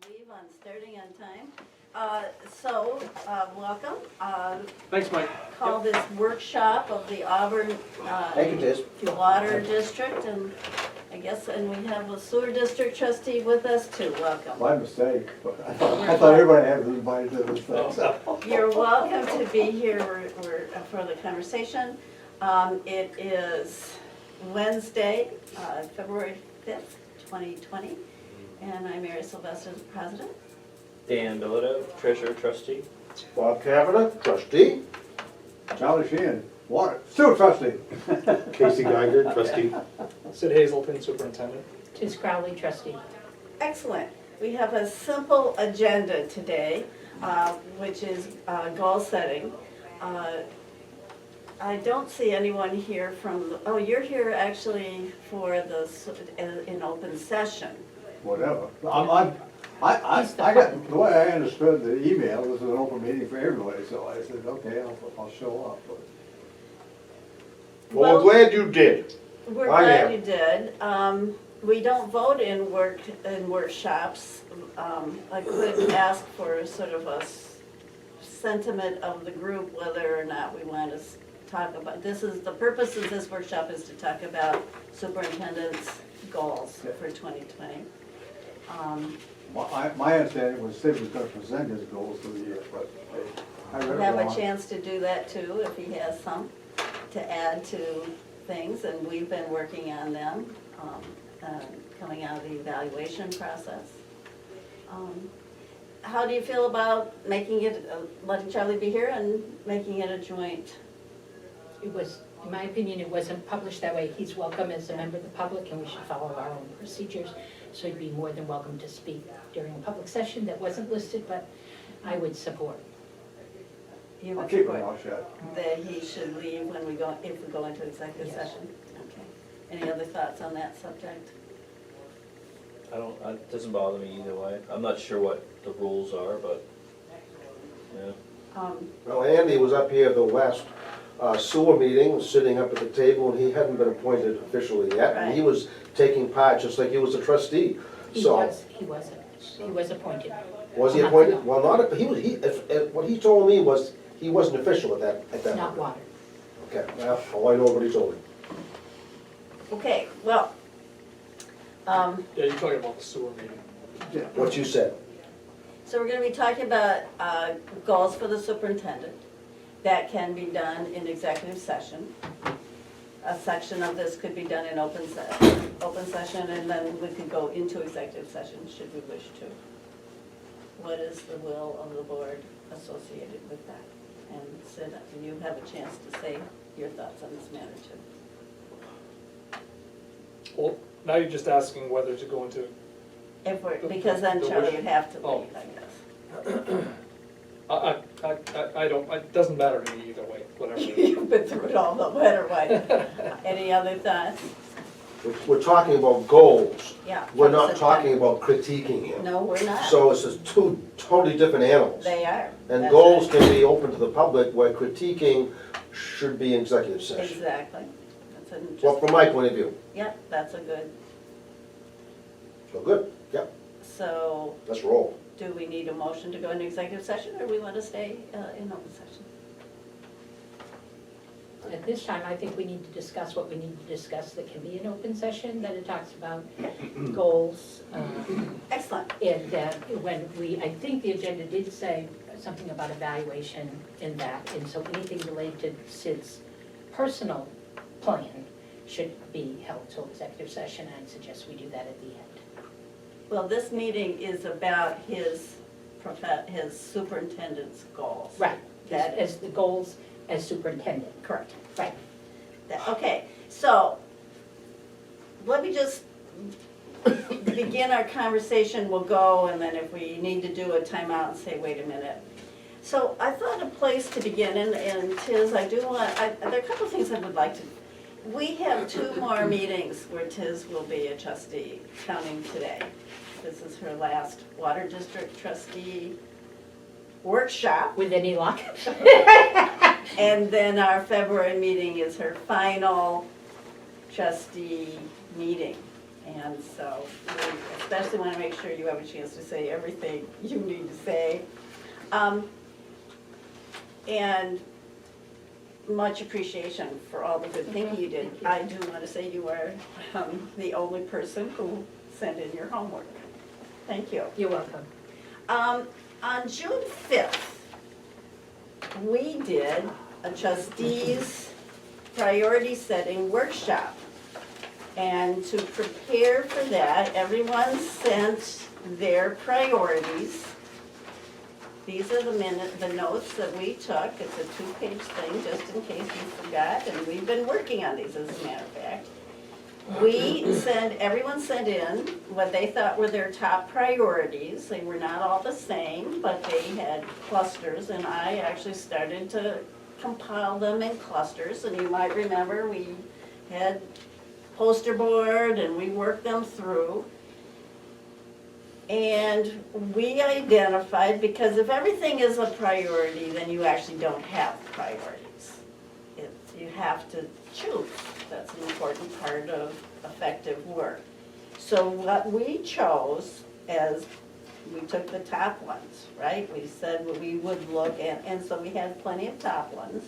believe on starting on time. Welcome. Thanks, Mike. Call this workshop of the Auburn Thank you, Tiz. Water District, and I guess, and we have a sewer district trustee with us too. Welcome. My mistake, but I thought everybody had to be invited to this thing, so. You're welcome to be here for the conversation. It is Wednesday, February 5th, 2020, and I'm Mary Sylvester, the president. Dan Bilodeau, treasurer, trustee. Bob Kavanaugh, trustee. Charlie Sheehan, water, sewer trustee. Casey Geiger, trustee. Sid Hazelton, superintendent. Tiz Crowley, trustee. Excellent. We have a simple agenda today, which is goal setting. I don't see anyone here from, oh, you're here actually for the, in open session. Whatever. I got, the way I understood the email, this is an open meeting for everybody, so I said, okay, I'll show up. But Well, we're glad you did. We're I glad am. you did. We don't vote in workshops. I could ask for sort of a sentiment of the group, whether or not we want to talk about, the purpose of this workshop is to talk about superintendent's goals for 2020. my understanding was Sid was gonna present his goals for the year, but I read it Have a wrong. chance to do that too, if he has some, to add to things, and we've been working on them, coming out of the evaluation process. How do you feel about making it, letting Charlie be here and making it a joint? It was, in my opinion, it wasn't published that way. He's welcome as a member of the public, and we should follow our own procedures. So he'd be more than welcome to speak during a public session that wasn't listed, but I would support. You I'll would keep my support mouth shut. that he should leave when we go, if we go into executive Yes. session? Okay. Any other thoughts on that subject? It doesn't bother me either way. I'm not sure what the rules are, but, yeah. Well, Andy was up here at the last sewer meeting, sitting up at the table, and he hadn't been appointed officially yet. And he Right. was taking part, just like he was a trustee. He So, was appointed. was he A month appointed? ago. Well, not, if what he told me was, he wasn't official at that Not moment. water. Okay, well, all I know what he told me. Okay, well, Yeah, you're talking about the sewer meeting. What you said. so we're gonna be talking about goals for the superintendent. That can be done in executive session. A section of this could be done in open session, and then we could go into executive session should we wish to. What is the will of the board associated with that? And Sid, you have a chance to say your thoughts on this matter too. Well, now you're just asking whether to go into, If we're, because then Charlie would have to Oh. leave, I guess. I don't, it doesn't matter to me either way, whatever. You've been through it all, no matter what. Any other thoughts? We're talking about goals. Yeah. We're not talking about critiquing him. No, we're not. So it's just two totally different animals. They are. And That's goals right. can be open to the public, where critiquing should be in executive session. Exactly. That's an Well, just, from my point of view. yep, that's a good, So good, yep, so let's roll. do we need a motion to go into executive session, or we want to stay in open session? At this time, I think we need to discuss what we need to discuss that can be an open session, that it talks about goals. Excellent. And I think the agenda did say something about evaluation in that, and so anything related to Sid's personal plan should be held till executive session, and I'd suggest we do that at the end. Well, this meeting is about his superintendent's goals. Right, That as the goals as superintendent. Correct. Right. Okay, so let me just begin our conversation. We'll go, and then if we need to do a timeout and say, wait a minute. So I thought a place to begin, and Tiz, there are a couple of things I would like to. We have 2 more meetings where Tiz will be a trustee, counting today. This is her last water district trustee workshop. With any luck. And then our February meeting is her final trustee meeting. And so we especially want to make sure you have a chance to say everything you need to say. And much appreciation for all the good thinking you did. I do want to say you are the only person who sent in your homework. Thank you. You're welcome. On June 5th, we did a trustees priority setting workshop. And to prepare for that, everyone sent their priorities. These are the notes that we took. It's a 2-page thing, just in case you forgot, and we've been working on these, as a matter of fact. Everyone sent in what they thought were their top priorities. They were not all the same, but they had clusters, and I actually started to compile them in clusters. And you might remember we had poster board and we worked them through. And we identified, because if everything is a priority, then you actually don't have priorities. You have to choose. That's an important part of effective work. So what we chose, as we took the top ones, right? We said we would look at, and so we had plenty of top ones.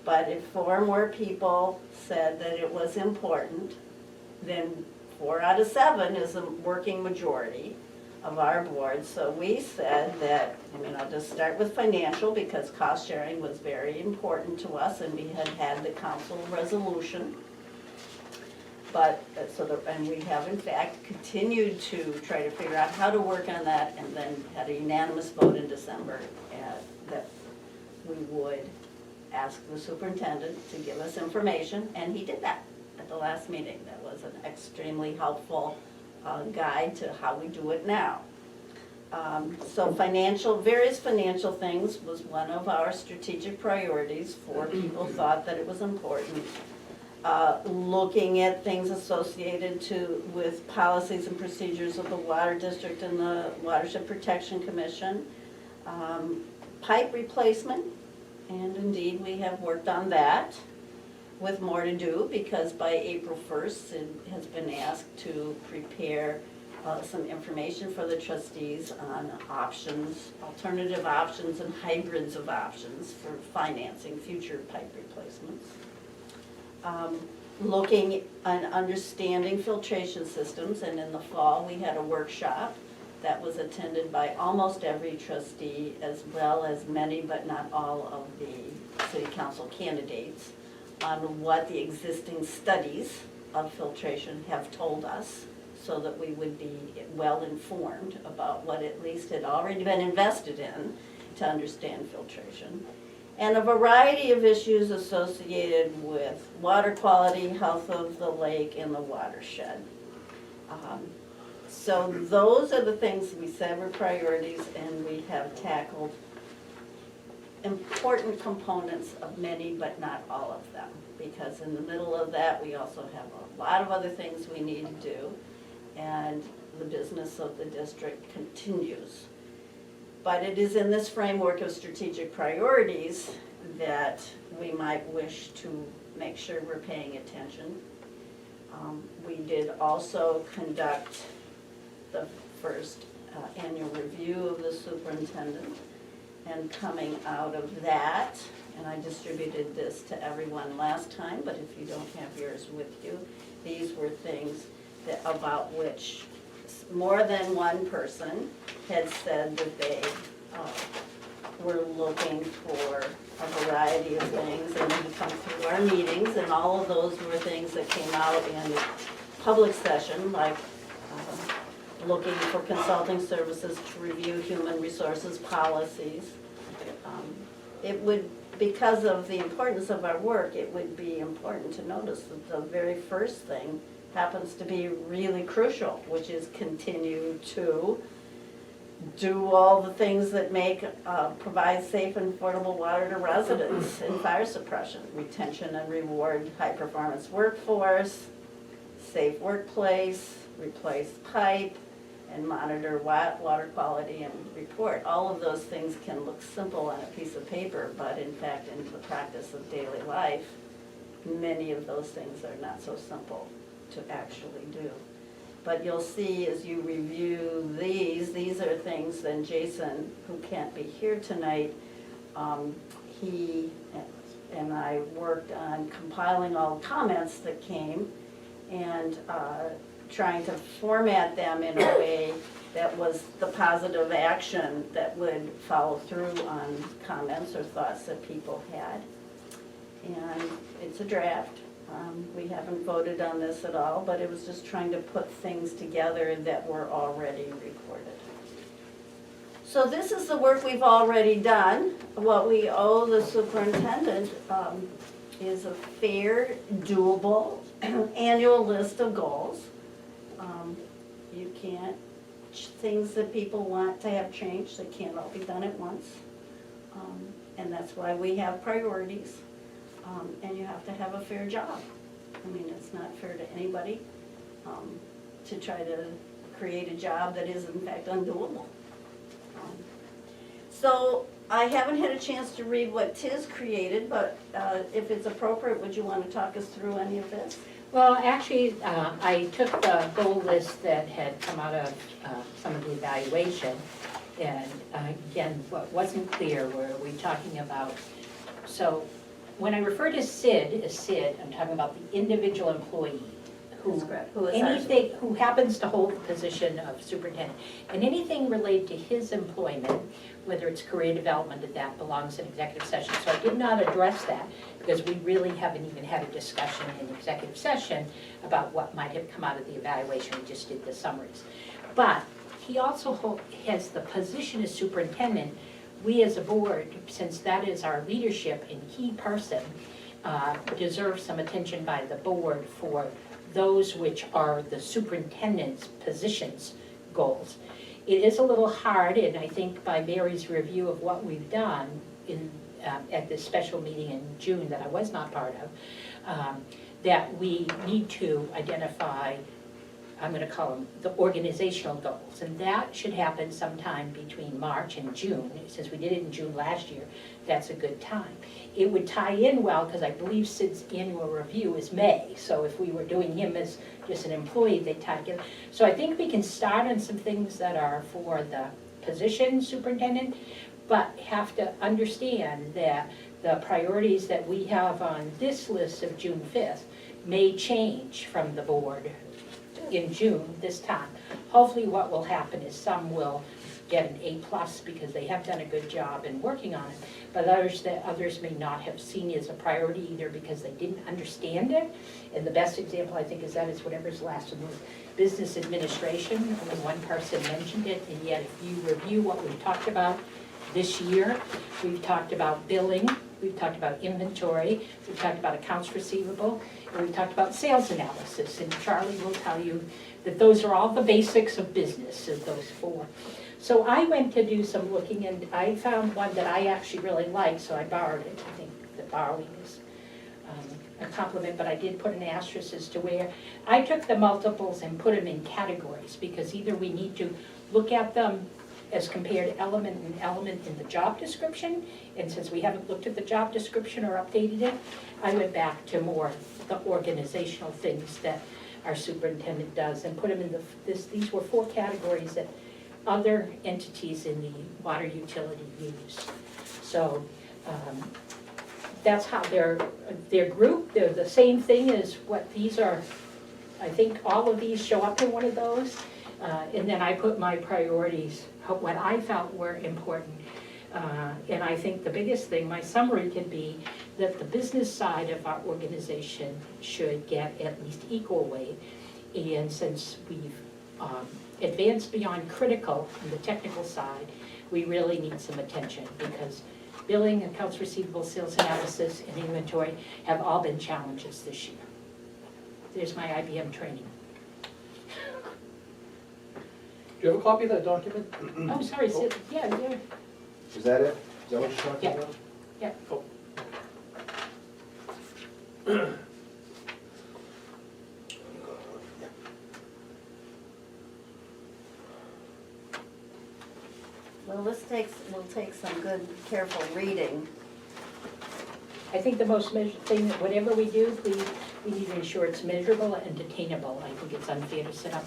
But if 4 more people said that it was important, then 4 out of 7 is a working majority of our board. So we said that, I'll just start with financial, because cost sharing was very important to us, and we had the council resolution. But, and we have in fact continued to try to figure out how to work on that, and then had a unanimous vote in December that we would ask the superintendent to give us information, and he did that at the last meeting. That was an extremely helpful guide to how we do it now. So various financial things was one of our strategic priorities. 4 people thought that it was important. Looking at things associated with policies and procedures of the Water District and the Watershed Protection Commission. Pipe replacement, and indeed we have worked on that, with more to do, because by April 1st, it has been asked to prepare some information for the trustees on options, alternative options and hybrids of options for financing future pipe replacements. Looking and understanding filtration systems, and in the fall, we had a workshop that was attended by almost every trustee, as well as many but not all of the city council candidates, on what the existing studies of filtration have told us, so that we would be well informed about what at least had already been invested in to understand filtration. And a variety of issues associated with water quality, health of the lake, and the watershed. So those are the things we said were priorities, and we have tackled important components of many, but not all of them. Because in the middle of that, we also have a lot of other things we need to do, and the business of the district continues. But it is in this framework of strategic priorities that we might wish to make sure we're paying attention. We did also conduct the first annual review of the superintendent, and coming out of that, and I distributed this to everyone last time, but if you don't have yours with you, these were things about which more than one person had said that they were looking for a variety of things, and we come through our meetings, and all of those were things that came out in public session, like looking for consulting services to review human resources policies. It would, because of the importance of our work, it would be important to notice that the very first thing happens to be really crucial, which is continue to do all the things that provide safe and affordable water to residents, and fire suppression, retention and reward high-performance workforce, safe workplace, replace pipe, and monitor water quality and report. All of those things can look simple on a piece of paper, but in fact, in the practice of daily life, many of those things are not so simple to actually do. But you'll see as you review these are things, then Jason, who can't be here tonight, he and I worked on compiling all the comments that came and trying to format them in a way that was the positive action that would follow through on comments or thoughts that people had. And it's a draft. We haven't voted on this at all, but it was just trying to put things together that were already recorded. So this is the work we've already done. What we owe the superintendent is a fair, doable annual list of goals. You can't, things that people want to have changed, they can't all be done at once. And that's why we have priorities. And you have to have a fair job. I mean, it's not fair to anybody to try to create a job that is in fact undoable. So I haven't had a chance to read what Tiz created, but if it's appropriate, would you want to talk us through any of this? Well, actually, I took the goal list that had come out of some of the evaluation, and again, what wasn't clear, were we talking about, so when I refer to Sid as Sid, I'm talking about the individual employee who, That's correct. Who is ours? anything, who happens to hold the position of superintendent. And anything related to his employment, whether it's career development, that belongs in executive session. So I did not address that because we really haven't even had a discussion in executive session about what might have come out of the evaluation. We just did the summaries. But he also has the position as superintendent. We as a board, since that is our leadership and key person, deserve some attention by the board for those which are the superintendent's positions goals. It is a little hard, and I think by Mary's review of what we've done in, at this special meeting in June that I was not part of, that we need to identify, I'm gonna call them the organizational goals, and that should happen sometime between March and June. Since we did it in June last year, that's a good time. It would tie in well, because I believe Sid's annual review is May, so if we were doing him as just an employee, they tie together. So I think we can start on some things that are for the position superintendent, but have to understand that the priorities that we have on this list of June 5th may change from the board in June this time. Hopefully what will happen is some will get an A+ because they have done a good job in working on it, but others may not have seen it as a priority either because they didn't understand it. And the best example I think is whatever's last in the business administration. Only one person mentioned it, and yet if you review what we've talked about this year, we've talked about billing, we've talked about inventory, we've talked about accounts receivable, and we've talked about sales analysis. And Charlie will tell you that those are all the basics of business, of those four. So I went to do some looking, and I found one that I actually really liked, so I borrowed it. I think that borrowing is a compliment, but I did put an asterisk as to where. I took the multiples and put them in categories, because either we need to look at them as compared element and element in the job description, and since we haven't looked at the job description or updated it, I went back to more the organizational things that our superintendent does and put them in these were 4 categories that other entities in the water utility use. So that's how they're grouped. They're the same thing as what these are. I think all of these show up in one of those. And then I put my priorities, what I felt were important. And I think the biggest thing, my summary can be that the business side of our organization should get at least equal weight. And since we've advanced beyond critical on the technical side, we really need some attention because billing, accounts receivable, sales analysis, and inventory have all been challenges this year. There's my IBM training. Do you have a copy of that document? Oh, sorry, Sid. Yeah. Is that it? Is that what you're talking Yeah. about? Yeah. Oh. Well, will take some good, careful reading. I think the most measured thing, that whatever we do, please, we need to ensure it's measurable and attainable. I think it's unfair to set up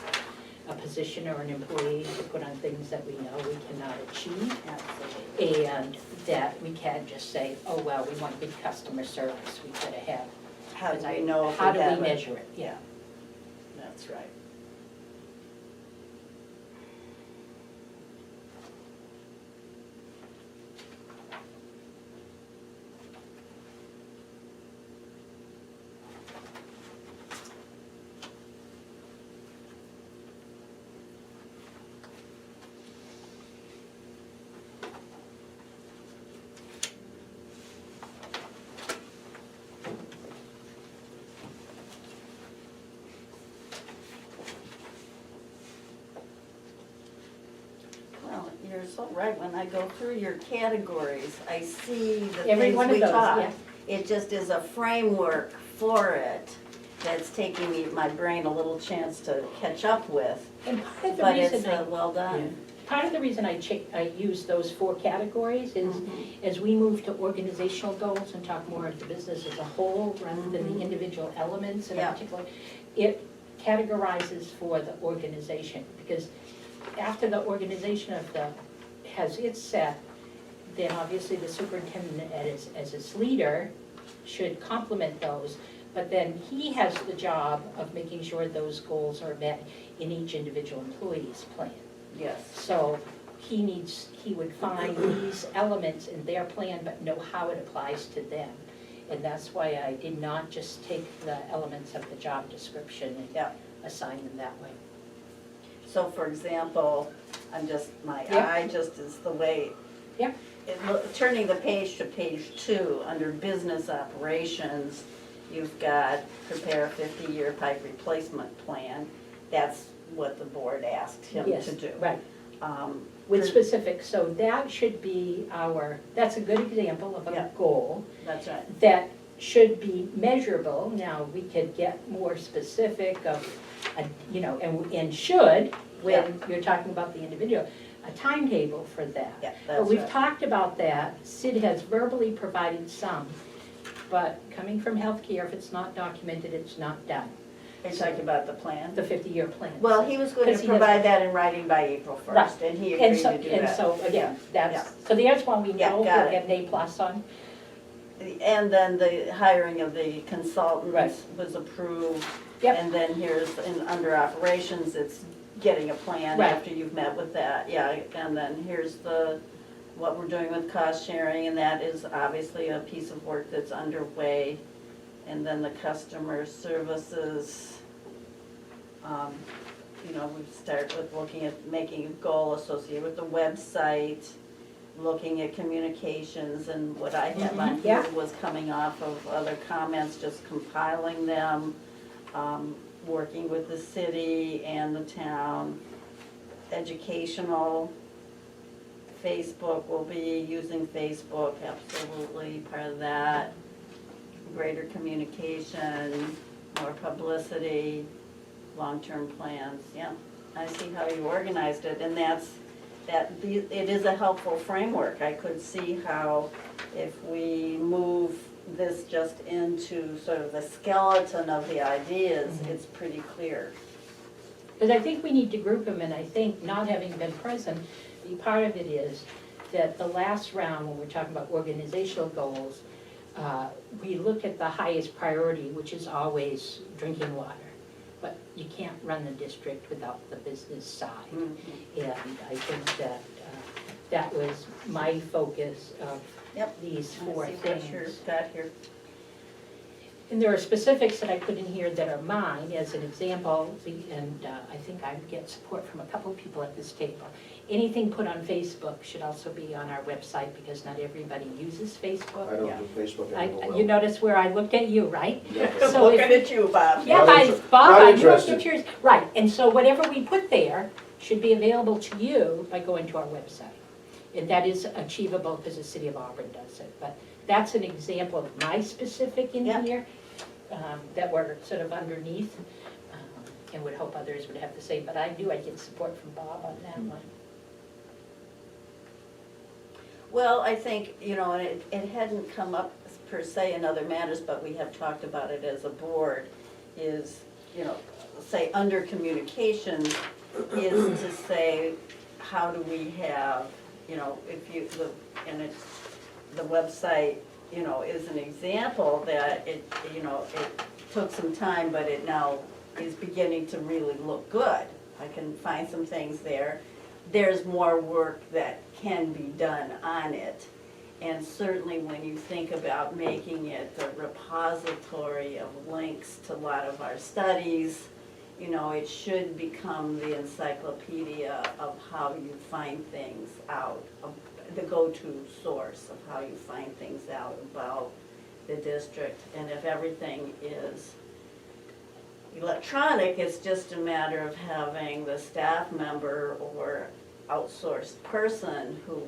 a position or an employee to put on things that we know we cannot achieve. Absolutely. And that we can't just say, oh, well, we want good customer service, we gotta have. How do we know if How do we we have it? measure it? Yeah, that's right. Well, you're so right, when I go through your categories, I see the Every things one of we those, talked. yeah. It just is a framework for it that's taking my brain a little chance to catch up with. And part of the But reason it's I, well done. part of the reason I use those 4 categories is as we move to organizational goals and talk more of the business as a whole rather than the individual elements in a Yeah. particular, it categorizes for the organization. Because after the organization has its set, then obviously the superintendent as its leader should complement those. But then he has the job of making sure those goals are met in each individual employee's plan. Yes. So he would find these elements in their plan, but know how it applies to them. And that's why I did not just take the elements of the job description Yeah. and assign them that way. So for example, my Yeah. eye just is the way. Yeah. Turning the page to page 2, under business operations, you've got prepare a 50-year pipe replacement plan. That's what the board asked him Yes, to do. right, Um, with for- specifics. So that should be that's a good example of Yeah. a goal That's right. that should be measurable. Now, we could get more specific of, and should, when you're talking about the individual, a timetable for that. Yeah, But that's we've right. talked about that. Sid has verbally provided some, but coming from healthcare, if it's not documented, it's not done. Are you talking about the plan? The 50-year plan. Well, he was going Because to he has- provide that in writing by April 1st, and he And agreed so, to do and that. so, again, Yeah. so there's one we Yeah, know we'll got it. get an A+ on. And then the hiring of the Right. consultants was approved. Yep. And then under operations, it's getting a plan Right. after you've met with that, yeah. And then here's what we're doing with cost sharing, and that is obviously a piece of work that's underway. And then the customer services, we start with looking at making a goal associated with the website, looking at communications, and what I have on here Yeah. was coming off of other comments, just compiling them, working with the city and the town, educational, Facebook, we'll be using Facebook, absolutely, part of that, greater communication, more publicity, long-term plans, yeah. I see how you organized it, and it is a helpful framework. I could see how if we move this just into sort of the skeleton of the ideas, it's pretty clear. Because I think we need to group them, and I think not having been present, part of it is that the last round, when we're talking about organizational goals, we look at the highest priority, which is always drinking water. But you can't run the district without the business side. And I think that that was my focus of Yep. these I 4 see what things. you've got here. And there are specifics that I put in here that are mine as an example, and I think I would get support from a couple people at this table. Anything put on Facebook should also be on our website because not everybody uses Facebook. I don't Yeah. do Facebook anymore. You notice where I looked at you, right? Never. So if- Looking at you, Bob. Yeah, Not Bob, not I looked at interested. yours, right, and so whatever we put there should be available to you by going to our website. And that is achievable because the city of Auburn does it, but that's an example of my specific in Yeah. here that were sort of underneath, and would hope others would have the same, but I knew I'd get support from Bob on that one. Well, I think, and it hadn't come up per se in other matters, but we have talked about it as a board, is, say, under communications, is to say, how do we have, if you, and it's, the website, is an example that it took some time, but it now is beginning to really look good. I can find some things there. There's more work that can be done on it. And certainly when you think about making it the repository of links to a lot of our studies, it should become the encyclopedia of how you find things out, the go-to source of how you find things out about the district. And if everything is electronic, it's just a matter of having the staff member or outsourced person who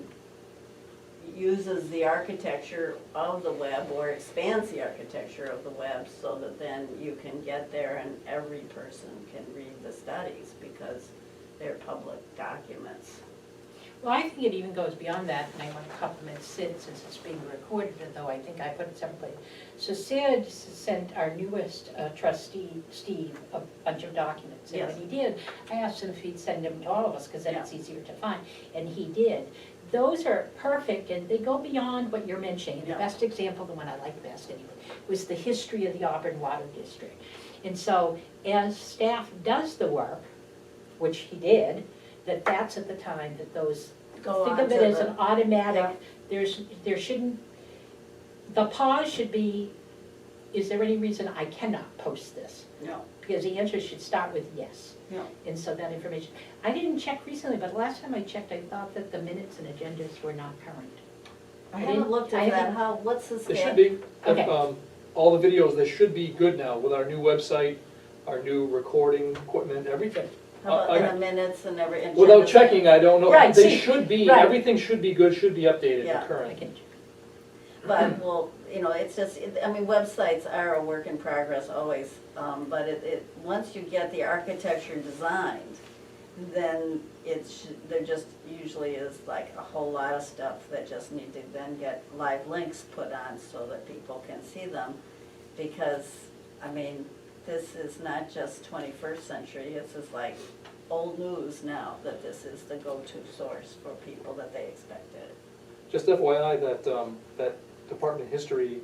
uses the architecture of the web or expands the architecture of the web so that then you can get there and every person can read the studies because they're public documents. Well, I think it even goes beyond that, and I want to compliment Sid since it's being recorded, though I think I put it someplace. So Sid sent our newest trustee, Steve, a bunch of documents. And Yes. when he did, I asked him if he'd send them to all of us, because then Yeah. it's easier to find, and he did. Those are perfect, and they go beyond what you're mentioning. And the Yeah. best example, the one I liked best anyway, was the history of the Auburn Water District. And so, as staff does the work, which he did, that's at the time that those, Go think on of it to as the- an automatic, Yeah. there shouldn't, the pause should be, is there any reason I cannot post this? No, Because the answer should start with yes. no. And so that information, I didn't check recently, but last time I checked, I thought that the minutes and agendas were not current. I didn't- haven't looked I at that, haven't- what's the They scale? should be. Okay. All the videos, they should be good now with our new website, our new recording equipment, everything. How I- about the minutes and every? Without agendas? checking, I don't know. Right, They see, should be, right. everything should be good, should be updated Yeah. and I current. can, But, well, it's just, websites are a work in progress always, but once you get the architecture designed, then there just usually is like a whole lot of stuff that just need to then get live links put on so that people can see them. Because, this is not just 21st century, this is like old news now, that this is the go-to source for people that they expected. Just FYI, that Department of History,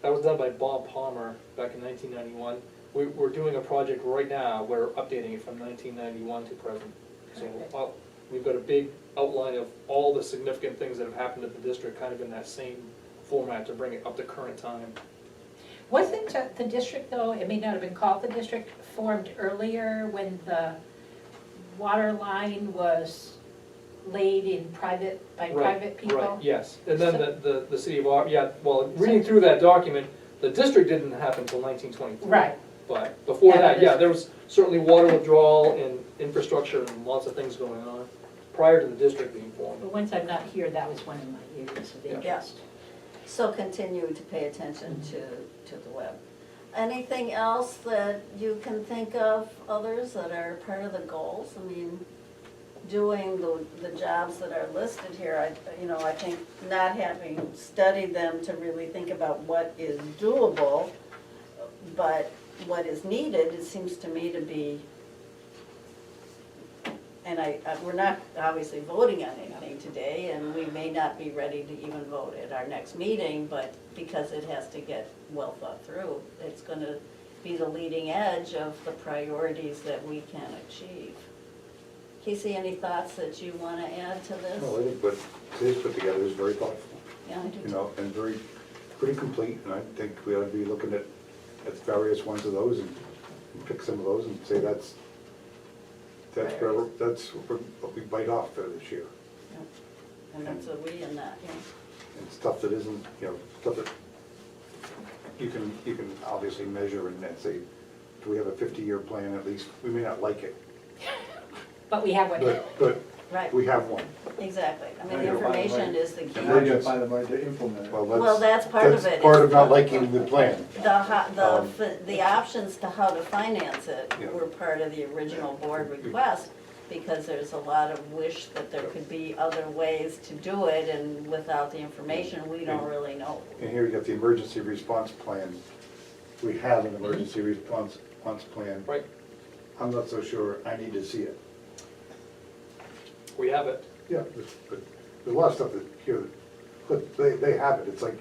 that was done by Bob Palmer back in 1991. We're doing a project right now, we're updating it from 1991 to present. So we've got a big outline of all the significant things that have happened at the district, kind of in that same format to bring it up to current time. wasn't the district though, it may not have been called the district, formed earlier when the water line was laid in by private people? Right, yes. And then the city of Auburn, yeah, well, reading through that document, the district didn't happen until 1923. Right. But before Yeah, that, yeah, there was certainly water withdrawal and infrastructure and lots of things going on prior to the district being formed. But once I'm not here, that was one of my areas of Yeah. interest. So continue to pay attention to the web. Anything else that you can think of, others that are part of the goals? Doing the jobs that are listed here, I think not having studied them to really think about what is doable, but what is needed, it seems to me to be, and we're not obviously voting on anything today, and we may not be ready to even vote at our next meeting, but because it has to get well thought through, it's gonna be the leading edge of the priorities that we can achieve. Casey, any thoughts that you wanna add to this? No, I think what Today's put together is very thoughtful, Yeah, I do you too. know, and pretty complete, and I think we ought to be looking at various ones of those and pick some of those and say that's what we bite off for this year. Yeah. And that's a we in that, yeah. And stuff that isn't, stuff that you can obviously measure and then say, do we have a 50-year plan at least? We may not like it, But we have one. but Right, we have one. exactly. Now The you'll find a information way. is the key. And then you find the money to implement it. Well, that's part of it. Part of not liking the plan. The options to how to finance it Yeah. were part of the original board request, because there's a lot of wish that there could be other ways to do it, and without the information, we don't really know. And here you got the emergency response plan. We have an emergency response plan. Right. I'm not so sure I need to see it. we have it. Yeah, but there's a lot of stuff that, you know, but they have it, it's like,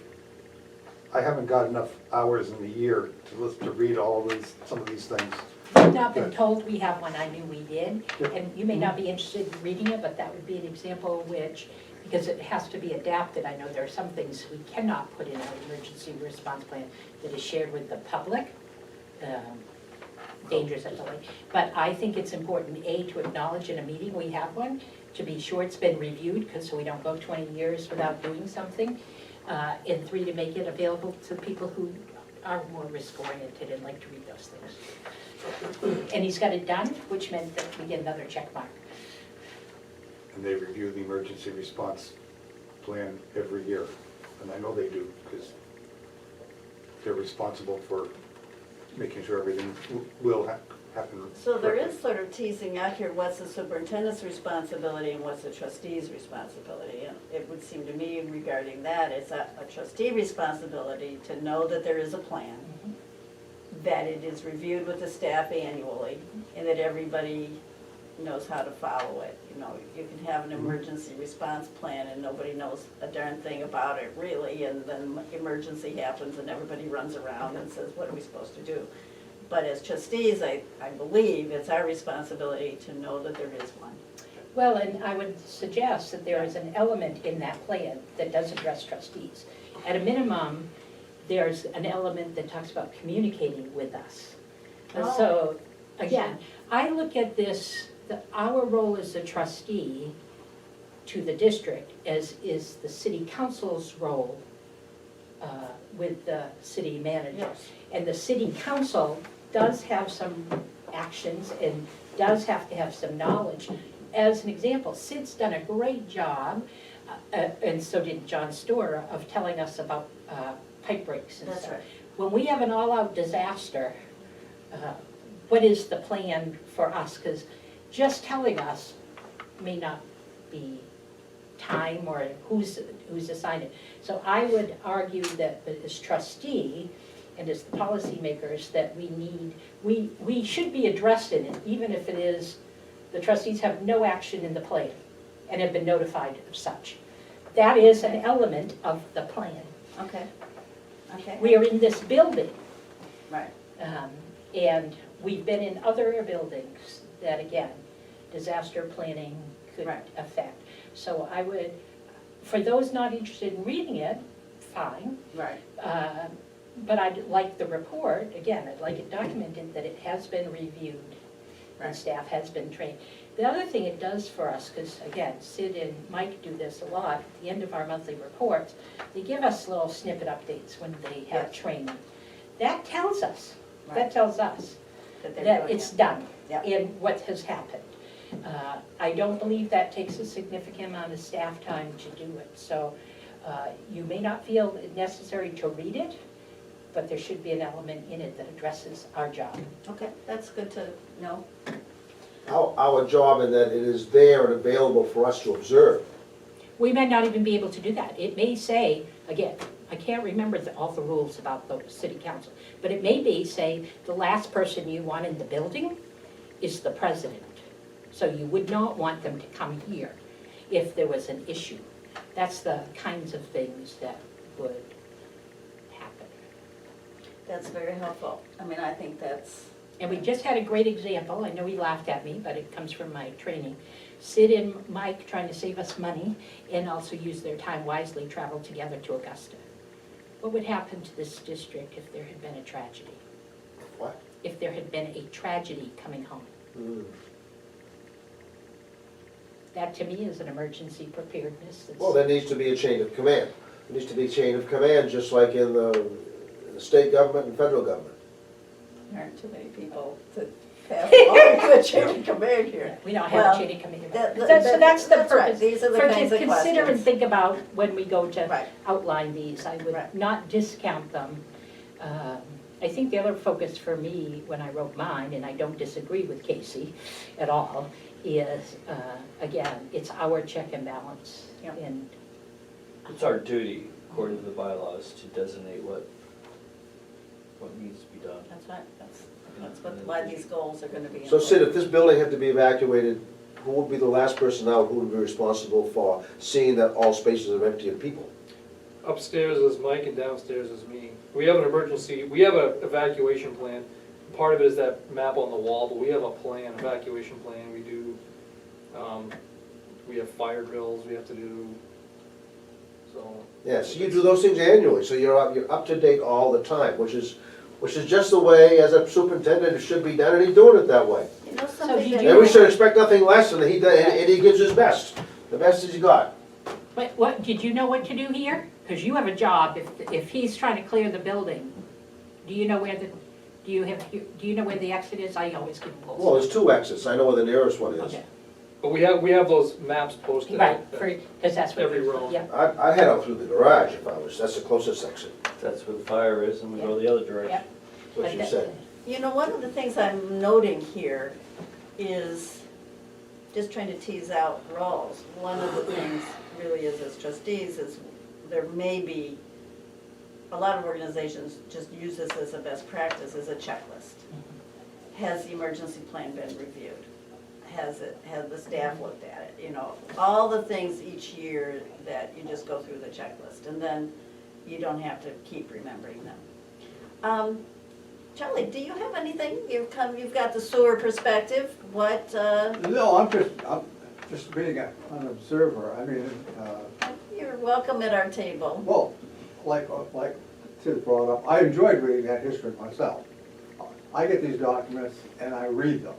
I haven't got enough hours in the year to read all these, some of these things. I've not been told we have one, I knew we did, Yeah. and you may not be interested in reading it, but that would be an example which, because it has to be adapted, I know there are some things we cannot put in an emergency response plan that is shared with the public, dangers at the lake. But I think it's important, A, to acknowledge in a meeting we have one, to be sure it's been reviewed, because so we don't go 20 years without doing something, and 3, to make it available to people who are more risk-oriented and like to read those things. And he's got it done, which meant that we get another check mark. And they review the emergency response plan every year, and I know they do, because they're responsible for making sure everything will happen. So there correctly. is sort of teasing out here, what's the superintendent's responsibility and what's the trustee's responsibility? And it would seem to me regarding that, it's a trustee responsibility to know that there is a plan, that it is reviewed with the staff annually, and that everybody knows how to follow it. You know, you can have an emergency response plan and nobody knows a darn thing about it really, and then emergency happens and everybody runs around and says, what are we supposed to do? But as trustees, I believe it's our responsibility to know that there is one. Well, and I would suggest that there is an element in that plan that does address trustees. At a minimum, there's an element that talks about communicating with us. And so, again, I look at this, our role as a trustee to the district as is the city council's role with the city manager. Yes. And the city council does have some actions and does have to have some knowledge. As an example, Sid's done a great job, and so did John Storer, of telling us about pipe breaks and That's stuff. right. When we have an all-out disaster, what is the plan for us? Because just telling us may not be time or who's assigned it. So I would argue that as trustee and as the policymakers that we should be addressed in it, even if it is the trustees have no action in the plan and have been notified of such. That is an element of the plan. Okay, okay. We are in this building, Right, and we've been in other buildings that, again, disaster planning could Right. affect. So I would, for those not interested in reading it, fine. right. But I'd like the report, again, I'd like it documented that it has been reviewed and Right. staff has been trained. The other thing it does for us, because again, Sid and Mike do this a lot, at the end of our monthly reports, they give us little snippet updates when they have Yes. training. That tells us, Right. that tells us That they're that doing it's it. done Yep. and what has happened. I don't believe that takes a significant amount of staff time to do it. So you may not feel it necessary to read it, but there should be an element in it that addresses our job. Okay, that's good to know. Our job in that it is there and available for us to observe. We might not even be able to do that. It may say, again, I can't remember all the rules about the city council, but it may be, say, the last person you want in the building is the president. So you would not want them to come here if there was an issue. That's the kinds of things that would happen. That's very helpful. I mean, I think that's, And we just had a great example, I know he laughed at me, but it comes from my training. Sid and Mike, trying to save us money and also use their time wisely, traveled together to Augusta. What would happen to this district if there had been a tragedy? What? If there had been a tragedy coming home? Hmm. That to me is an emergency preparedness. That's- Well, there needs to be a chain of command. There needs to be a chain of command, just like in the state government and federal government. there aren't too many people to pass along the chain of command here. We don't have Well, a chain of command. that- So that's the that's right. purpose. These are the For kinds to of consider and questions. think about when we go to Right. outline these. I would Right. not discount them. I think the other focus for me when I wrote mine, and I don't disagree with Casey at all, is, again, it's our check and balance. Yep. And It's our duty, according to the bylaws, to designate what needs to be done. That's right, that's why these goals are gonna be So Sid, important. if this building had to be evacuated who would be the last person out who would be responsible for seeing that all spaces are empty of people? Upstairs is Mike and downstairs is me. We have an emergency, we have an evacuation plan. Part of it is that map on the wall, but we have a plan, evacuation plan. We do, we have fire drills we have to do, so. Yeah, so you do those things annually, so you're up to date all the time, which is just the way, as a superintendent, it should be done, and he's doing it that way. You know do something you that. And we should expect nothing less, and and he gives his best, the best he's got. But what, did you know what to do here? Because you have a job, if he's trying to clear the building, do you know where the exit is? I always give Well, polls. there's 2 exits, I know where the nearest one is. Okay, But we have those maps posted. right, because that's what. Every room. Yeah, I'd head out through the garage if I was, that's the closest exit, That's where the fire is, and we go the other direction. yeah. that's what you said. You know, one of the things I'm noting here is, just trying to tease out roles, one of the things really is as trustees is there may be, a lot of organizations just use this as a best practice, as a checklist. Has the emergency plan been reviewed? Has the staff looked at it? You know, all the things each year that you just go through the checklist, and then you don't have to keep remembering them. Charlie, do you have anything? You've got the sewer perspective, what, No, I'm just being an observer, I mean, you're welcome at our table. well, like Sid brought up, I enjoyed reading that history myself. I get these documents and I read them.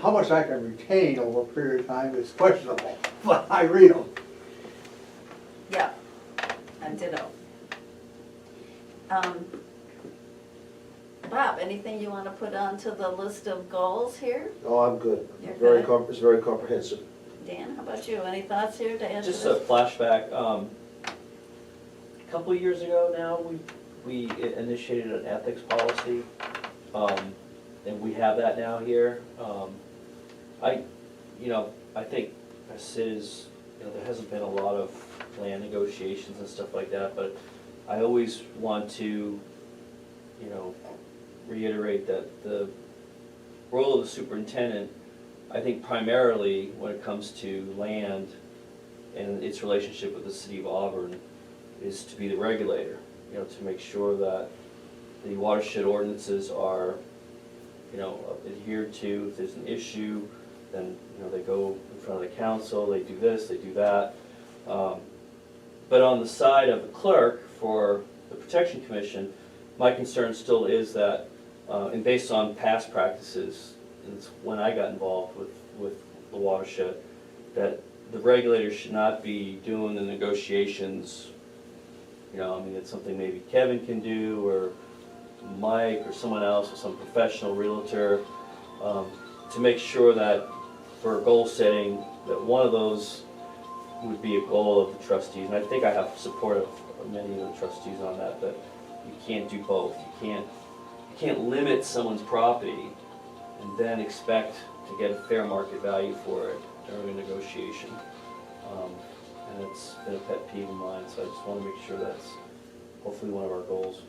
How much I can retain over a period of time is questionable, but I read them. Yeah, I ditto. Bob, anything you want to put onto the list of goals here? Oh, I'm good. You're Very good? it's very comprehensive. Dan, how about you? Any thoughts here to add to Just a this? flashback, a couple of years ago now, we initiated an ethics policy, and we have that now here. I think as Sid is, there hasn't been a lot of land negotiations and stuff like that, but I always want to, reiterate that the role of the superintendent, I think primarily when it comes to land and its relationship with the city of Auburn, is to be the regulator, to make sure that the watershed ordinances are, adhered to. If there's an issue, then, they go in front of the council, they do this, they do that. But on the side of the clerk for the Protection Commission, my concern still is that, and based on past practices, and it's when I got involved with the watershed, that the regulators should not be doing the negotiations. It's something maybe Kevin can do, or Mike, or someone else, or some professional realtor, to make sure that for goal setting, that one of those would be a goal of the trustees. And I think I have support of many of the trustees on that, that you can't do both. You can't limit someone's property and then expect to get a fair market value for it during a negotiation. And it's been a pet peeve of mine, so I just want to make sure that's hopefully one of our goals.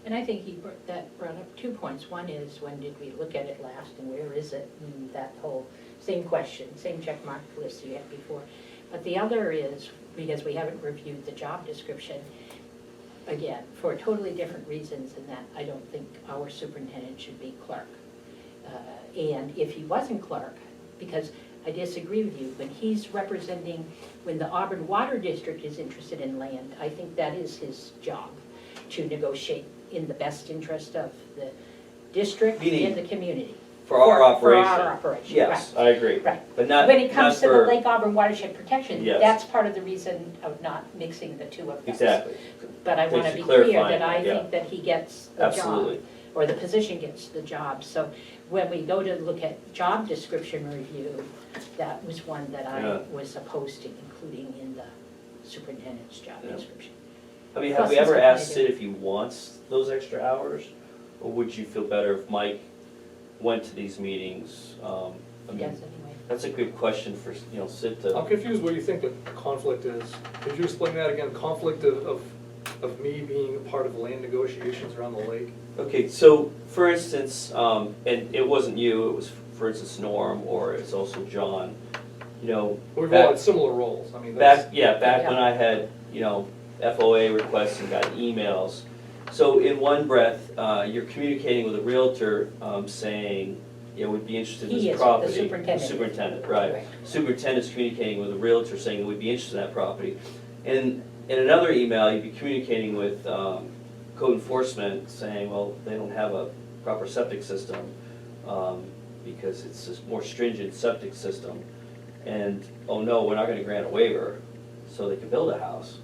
And I think he brought up 2 points. One is, when did we look at it last and where is it? And that whole same question, same check mark list you had before. But the other is, because we haven't reviewed the job description, again, for totally different reasons in that I don't think our superintendent should be clerk. And if he wasn't clerk, because I disagree with you, when he's representing, when the Auburn Water District is interested in land, I think that is his job, to negotiate in the best interest of the district Meaning and the community. For our operation. For our operation, Yes, right. I agree. Right. But not, When it comes not to the for, Lake Auburn Watershed Protection, Yes. that's part of the reason of not mixing the two of those. exactly. But I want to Thanks be for clear clarifying that I that, yeah. think that he gets the job. Absolutely. Or the position gets the job. So when we go to look at job description review, that was one that I Yeah. was opposed to including in the superintendent's job Yeah. description. I mean, Plus have we he's ever got asked to Sid do- if he wants those extra hours? Or would you feel better if Mike went to these meetings? I mean, Yes, anyway. that's a good question for, Sid to. I'm confused what you think the conflict is. Could you explain that again? Conflict of me being a part of land negotiations around the lake? Okay, so for instance, and it wasn't you, it was for instance, Norm, or it's also John, you know. We've back- all had similar roles, I mean, that's. back when I had, you know, FOA requests and got emails. So in one breath, you're communicating with a realtor, saying, you know, we'd be interested in He this is, the property. superintendent. Superintendent, right. Right. Superintendent's communicating with a realtor saying that we'd be interested in that property. And in another email, you'd be communicating with code enforcement saying, well, they don't have a proper septic system because it's a more stringent septic system. And, oh no, we're not gonna grant a waiver, so they can build a house.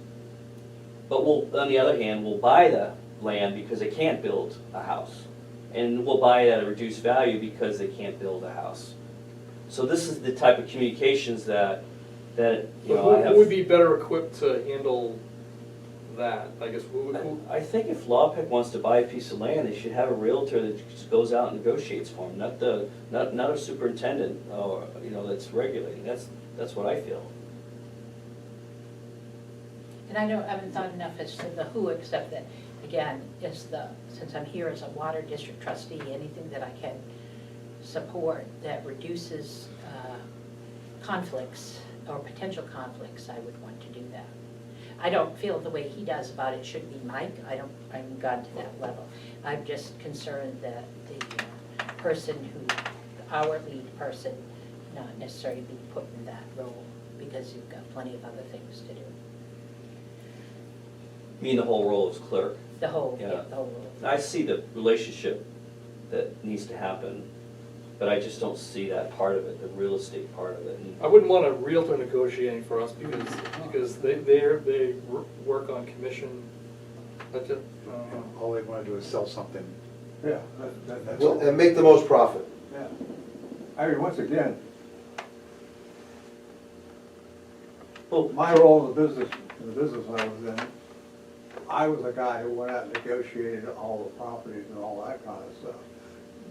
But we'll, on the other hand, we'll buy the land because they can't build a house. And we'll buy it at a reduced value because they can't build a house. So this is the type of communications that, you know, I have. Who would be better equipped to handle that, I guess, I think if LawPEC wants to buy a piece of land, they should have a realtor that just goes out and negotiates for them, not a superintendent, or, you know, that's regulating. That's what I feel. And I haven't thought enough as to the who, except that, again, since I'm here as a water district trustee, anything that I can support that reduces conflicts or potential conflicts, I would want to do that. I don't feel the way he does about it should be Mike, I haven't gotten to that level. I'm just concerned that the person our lead person, not necessarily be put in that role, because you've got plenty of other things to do. You mean the whole role as clerk? The whole Yeah. role. I see the relationship that needs to happen, but I just don't see that part of it, the real estate part of it. And I wouldn't want a realtor negotiating for us because they work on commission. That's it. All they wanna do is sell something. Yeah, That's Well, all. and make the most profit. yeah. I mean, once again, Well, my role in the business I was in, I was the guy who went out and negotiated all the properties and all that kind of stuff.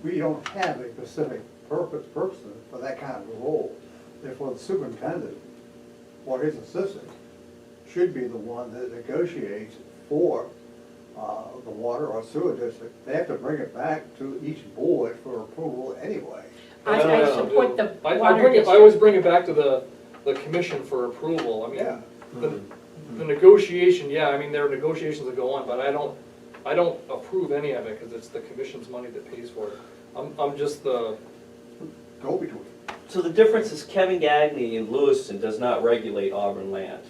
We don't have a specific person for that kind of a role. Therefore, the superintendent or his assistant should be the one that negotiates for the water or sewer district. They have to bring it back to each board for approval anyway. I support the I water bring it, district. I always bring it back to the commission for approval. I Yeah. mean, the negotiation, yeah, I mean, there are negotiations that go on, but I don't approve any of it because it's the commission's money that pays for it. I'm just the, Go-between. so the difference is Kevin Gagney in Lewiston does not regulate Auburn land.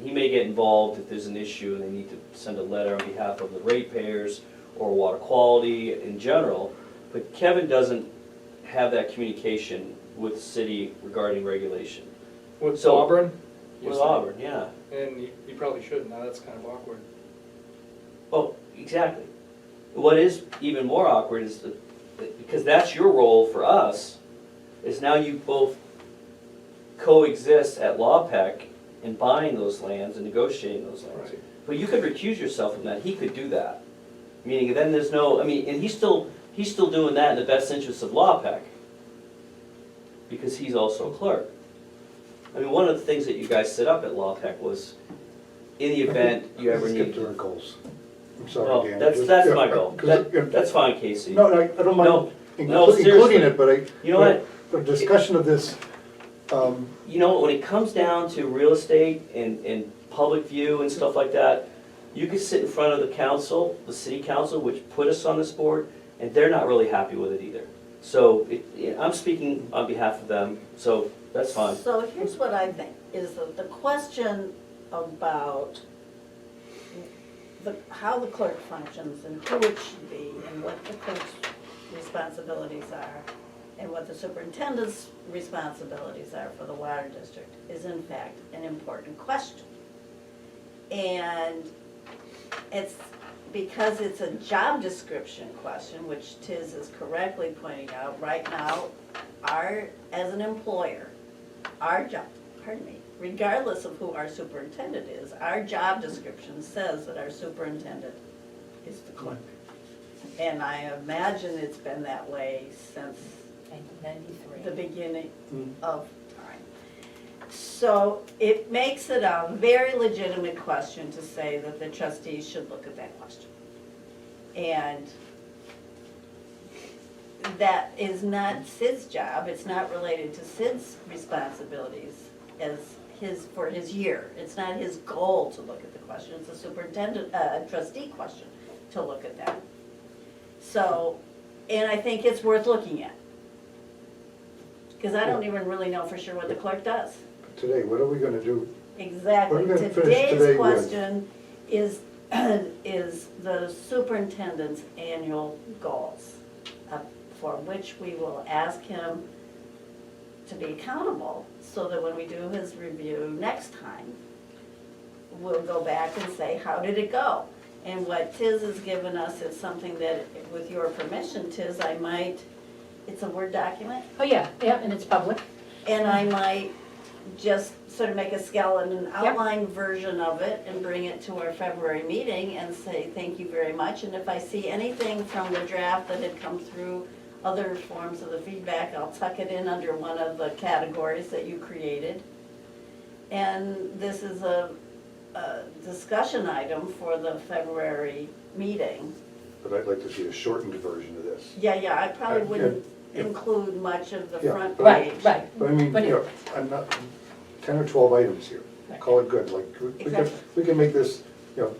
He may get involved if there's an issue and they need to send a letter on behalf of the ratepayers or water quality in general, but Kevin doesn't have that communication with the city regarding regulation. with So- Auburn. you With say. Auburn, yeah. And you probably shouldn't, now that's kind of awkward. Well, exactly. What is even more awkward is because that's your role for us, is now you both coexist at LawPEC in buying those lands and negotiating those lands. Right. But you could recuse yourself from that, he could do that. Meaning then there's no, I mean, and he's still doing that in the best interest of LawPEC. Because he's also a clerk. I mean, one of the things that you guys set up at LawPEC was, in the event you ever Skip need to our to. goals. I'm Well, sorry, Dan. that's my goal. 'Cause That's fine, Casey. No, I don't mind No, including seriously. it, but You know what? the discussion of this, You know, when it comes down to real estate and public view and stuff like that, you could sit in front of the council, the city council, which put us on this board, and they're not really happy with it either. So I'm speaking on behalf of them, so that's fine. So here's what I think, is that the question about how the clerk functions and who it should be and what the clerk's responsibilities are and what the superintendent's responsibilities are for the water district is in fact an important question. And it's because it's a job description question, which Tiz is correctly pointing out, right now, as an employer, our job, regardless of who our superintendent is, our job description says that our superintendent is the clerk. And I imagine it's been that way since 1993. the beginning of time. So it makes it a very legitimate question to say that the trustees should look at that question. And that is not Sid's job, it's not related to Sid's responsibilities as for his year. It's not his goal to look at the question, it's a superintendent, trustee question to look at that. So, and I think it's worth looking at. Because I don't even really know for sure what the clerk does. Today, what are we gonna do? Exactly. We're gonna finish Today's today with- question is, is the superintendent's annual goals, for which we will ask him to be accountable, so that when we do his review next time, we'll go back and say, how did it go? And what Tiz has given us is something that, with your permission, Tiz, I might, it's a Word document, Oh, yeah, and it's public. and I might just sort of make a skeleton, an outline version of it and bring it to our February meeting and say, thank you very much. And if I see anything from the draft that had come through other forms of the feedback, I'll tuck it in under one of the categories that you created. And this is a discussion item for the February meeting. But I'd like to see a shortened version of this. Yeah, I probably wouldn't Yeah. include much of the Yeah, front Right, page. right. But I mean, But you know, I'm not, 10 or 12 items here, Right. call it good, like, Exactly. we can make this, you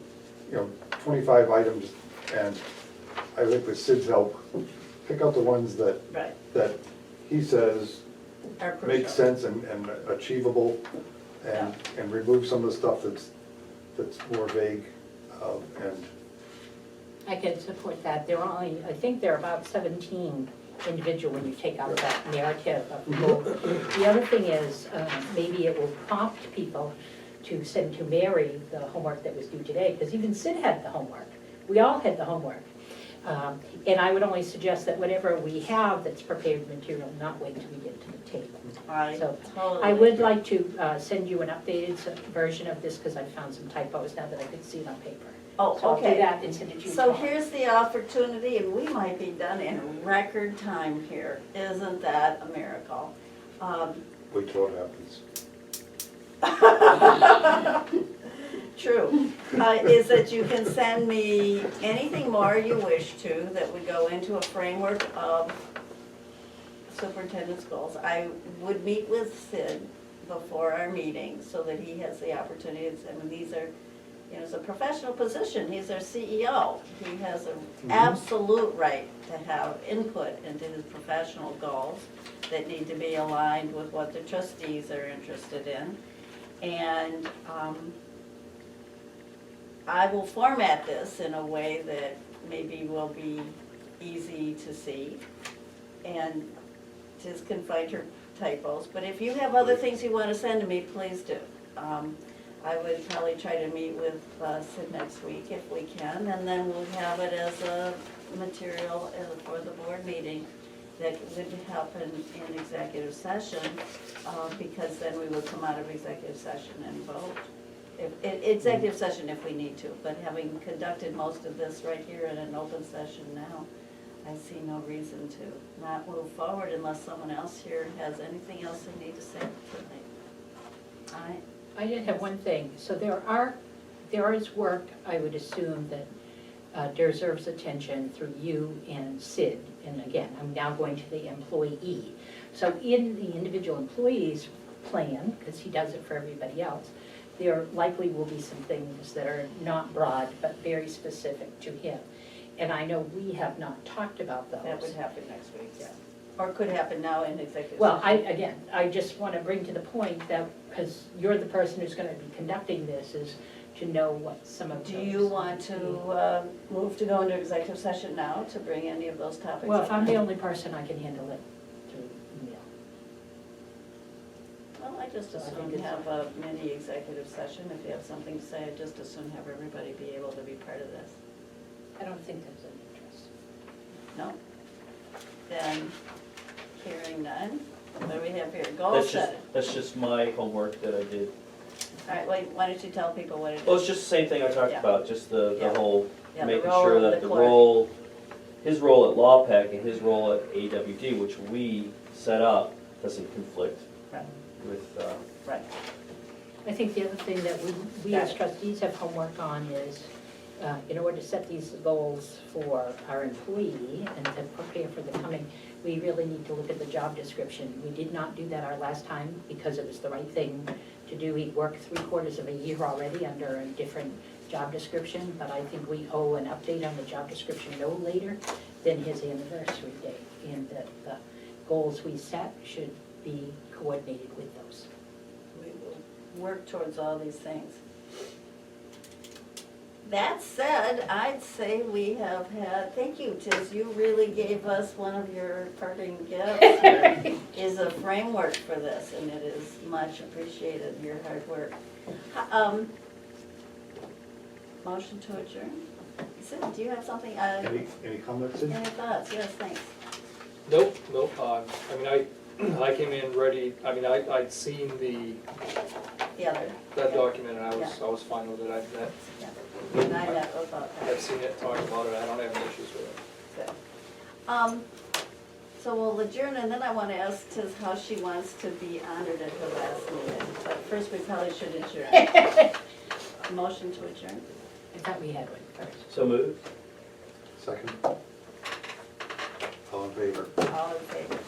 know, 25 items, and I think with Sid's help, pick out the ones that, Right, that he says are crucial. make sense and achievable, and remove some of the stuff that's more vague, and I can support that. There are only, I think there are about 17 individual when you take out that narrative of the goal. The other thing is, maybe it will prompt people to send to Mary the homework that was due today, because even Sid had the homework. We all had the homework. And I would only suggest that whatever we have that's prepared material, not wait till we get to the table. I So, totally. I would like to send you an updated version of this, because I found some typos now that I could see it on paper. Oh, So I'll do okay. that and send it to you So tomorrow. here's the opportunity, and we might be done in record time here. Isn't that a miracle? wait till it happens. True. Is that you can send me anything more you wish to that would go into a framework of superintendent's goals. I would meet with Sid before our meeting so that he has the opportunity, I mean, these are, you know, it's a professional position, he's our CEO. He has an absolute right to have input into his professional goals that need to be aligned with what the trustees are interested in. And I will format this in a way that maybe will be easy to see. And Tiz can find her typos, but if you have other things you want to send to me, please do. I would probably try to meet with Sid next week if we can, and then we'll have it as a material for the board meeting that would happen in executive session, because then we would come out of executive session and vote. Executive session if we need to, but having conducted most of this right here in an open session now, I see no reason to not move forward unless someone else here has anything else they need to say tonight. All right? I did have one thing. So there is work, I would assume, that deserves attention through you and Sid. And again, I'm now going to the employee. So in the individual employee's plan, because he does it for everybody else, there likely will be some things that are not broad, but very specific to him. And I know we have not talked about those. That would happen next week, yeah. Or could happen now in executive Well, session. I just want to bring to the point that, because you're the person who's going to be conducting this, is to know what some of those. Do you want to move to go into executive session now to bring any of those topics up? Well, if I'm the only person, I can handle it through email. Well, I just So I assume think it's- have a mini executive session. If you have something to say, I just assume have everybody be able to be part of this. I don't think there's an interest. No? Then, hearing none, what do we have here? Goal That's just, setting. that's just my homework that I did. All right, wait, why don't you tell people what it is? Well, it's just the same thing I talked Yeah. about, just the Yeah. whole, Yeah, the making role sure of that the the clerk. role, his role at LawPAC and his role at AWD, which we set up, doesn't conflict Right, with, right. I think the other thing that we as Got it. trustees have homework on is in order to set these goals for our employee and to prepare for the coming, we really need to look at the job description. We did not do that our last time because it was the right thing to do. He worked 3/4 of a year already under a different job description, but I think we owe an update on the job description no later than his anniversary date. And that the goals we set should be coordinated with those. We will work towards all these things. That said, I'd say we have had, thank you, Tiz, you really gave us one of your parting gifts here, is a framework for this, and it is much appreciated, your hard work. Motion to adjourn? Sid, do you have something, Any comments? Sid? any thoughts? Yes, thanks. Nope, I mean, I came in ready, I mean, I'd seen The other. that yeah, document and Yeah. I was fine with it, yeah. And I met about I've that. seen it, talked about it, I don't have any issues with it. Good. So we'll adjourn, and then I want to ask Tiz how she wants to be honored at her last meeting. But first, we probably should adjourn. Motion to adjourn? I thought we had one first. So moved? Second? All in favor? All in favor?